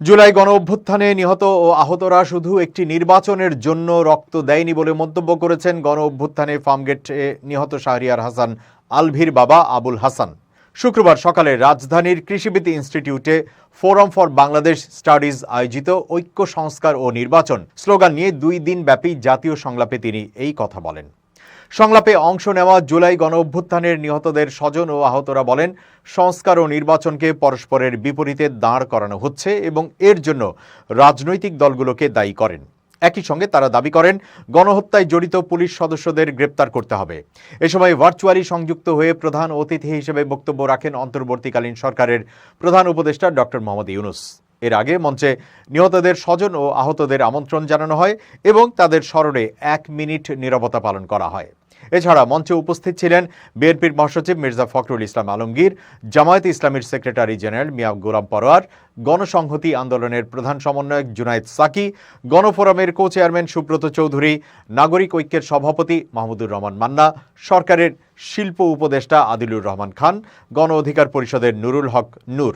জুলাই গণ-অভ্যুত্থানে নিহত ও আহতরা শুধু একটি নির্বাচনের জন্য রক্ত দেয়নি বলে মন্তব্য করেছেন গণ-অভ্যুত্থানে ফার্মগেটে নিহত শাহরিয়ার হাসান আলভীর বাবা আবুল হাসান। শুক্রবার সকালে রাজধানীর কৃষিবিদ ইনস্টিটিউটে ফোরাম ফর বাংলাদেশ স্টাডিজ আয়োজিত ঐক্য সংস্কার ও নির্বাচন স্লোগান নিয়ে 2 দিনব্যাপী জাতীয় সংলাপে তিনি এই কথা বলেন। সংলাপে অংশ নেওয়া জুলাই গণ-অভ্যুত্থানের নিহতদের স্বজন ও আহতরা বলেন, সংস্কার ও নির্বাচনকে পরস্পরের বিপরীতে দাঁড় করানো হচ্ছে এবং এর জন্য রাজনৈতিক দলগুলোকে দায়ী করেন। একই সঙ্গে তারা দাবি করেন, গণহত্যায় জড়িত পুলিশ সদস্যদের গ্রেপ্তার করতে হবে। এ সময় ভার্চুয়ালি সংযুক্ত হয়ে প্রধান অতিথি হিসেবে বক্তব্য রাখেন অন্তর্বর্তীকালীন সরকারের প্রধান উপদেষ্টা ডক্টর মোহাম্মদ ইউনূস। এর আগে মঞ্চে নিহতদের স্বজন ও আহতদের আমন্ত্রণ জানানো হয় এবং তাদের স্মরণে 1 মিনিট নীরবতা পালন করা হয়। এছাড়া মঞ্চে উপস্থিত ছিলেন বিএনপির মহাসচিব মির্জা ফখরুল ইসলাম আলমগীর, জামায়াতে ইসলামীর সেক্রেটারি জেনারেল মিয়া গোলাম পরোয়ার, গণসংহতি আন্দোলনের প্রধান সমন্বয়ক জুনায়েদ সাকি, গণফোরামের কো চেয়ারম্যান সুব্রত চৌধুরী, নাগরিক ঐক্যের সভাপতি মাহমুদুর রহমান মান্না, সরকারের শিল্প উপদেষ্টা আদিলুর রহমান খান, গণ অধিকার পরিষদের নুরুল হক নূর।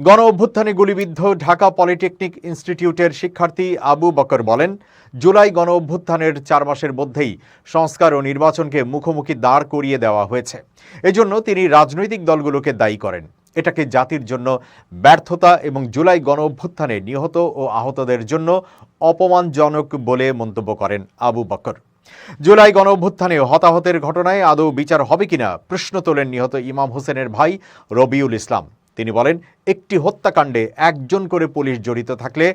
গণ-অভ্যুত্থানে গুলিবিদ্ধ ঢাকা পলিটেকনিক ইনস্টিটিউটের শিক্ষার্থী আবু বকর বলেন, জুলাই গণ-অভ্যুত্থানের 4 মাসের মধ্যেই সংস্কার ও নির্বাচনকে মুখোমুখি দাঁড় করিয়ে দেওয়া হয়েছে। এজন্য তিনি রাজনৈতিক দলগুলোকে দায়ী করেন। এটাকে জাতির জন্য ব্যর্থতা এবং জুলাই গণ-অভ্যুত্থানে নিহত ও আহতদের জন্য অপমানজনক বলে মন্তব্য করেন আবু বকর। জুলাই গণ-অভ্যুত্থানে হতাহতের ঘটনায় আদৌ বিচার হবে কিনা প্রশ্ন তোলেন নিহত ইমাম হোসেনের ভাই রবিউল ইসলাম। তিনি বলেন, একটি হত্যাকাণ্ডে 1 জন করে পুলিশ জড়িত থাকলে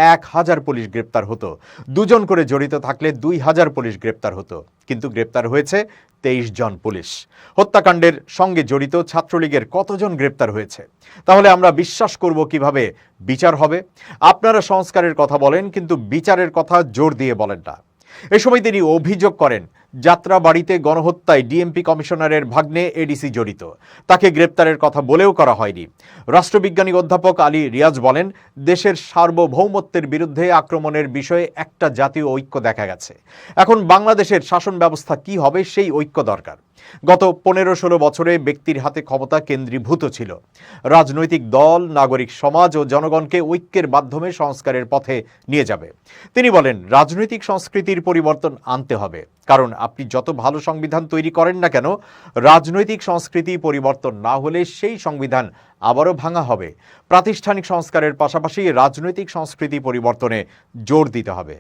1000 পুলিশ গ্রেপ্তার হতো, 2 জন করে জড়িত থাকলে 2000 পুলিশ গ্রেপ্তার হতো, কিন্তু গ্রেপ্তার হয়েছে 23 জন পুলিশ। হত্যাকাণ্ডের সঙ্গে জড়িত ছাত্রলীগের কতজন গ্রেপ্তার হয়েছে? তাহলে আমরা বিশ্বাস করব কিভাবে বিচার হবে? আপনারা সংস্কারের কথা বলেন, কিন্তু বিচারের কথা জোর দিয়ে বলেন না। এ সময় তিনি অভিযোগ করেন, যাত্রাবাড়িতে গণহত্যায় ডিএমপি কমিশনারের ভাগ্নে এডিসি জড়িত, তাকে গ্রেপ্তারের কথা বলেও করা হয়নি। রাষ্ট্রবিজ্ঞানী অধ্যাপক আলী রিয়াজ বলেন, দেশের সার্বভৌমত্বের বিরুদ্ধে আক্রমণের বিষয়ে একটা জাতীয় ঐক্য দেখা গেছে। এখন বাংলাদেশের শাসন ব্যবস্থা কি হবে সেই ঐক্য দরকার। গত 15-16 বছরে ব্যক্তির হাতে ক্ষমতা কেন্দ্রীভূত ছিল। রাজনৈতিক দল, নাগরিক সমাজ ও জনগণকে ঐক্যের মাধ্যমে সংস্কারের পথে নিয়ে যাবে। তিনি বলেন, রাজনৈতিক সংস্কৃতির পরিবর্তন আনতে হবে, কারণ আপনি যত ভালো সংবিধান তৈরি করেন না কেন, রাজনৈতিক সংস্কৃতি পরিবর্তন না হলে সেই সংবিধান আবারও ভাঙা হবে। প্রাতিষ্ঠানিক সংস্কারের পাশাপাশি রাজনৈতিক সংস্কৃতি পরিবর্তনে জোর দিতে হবে।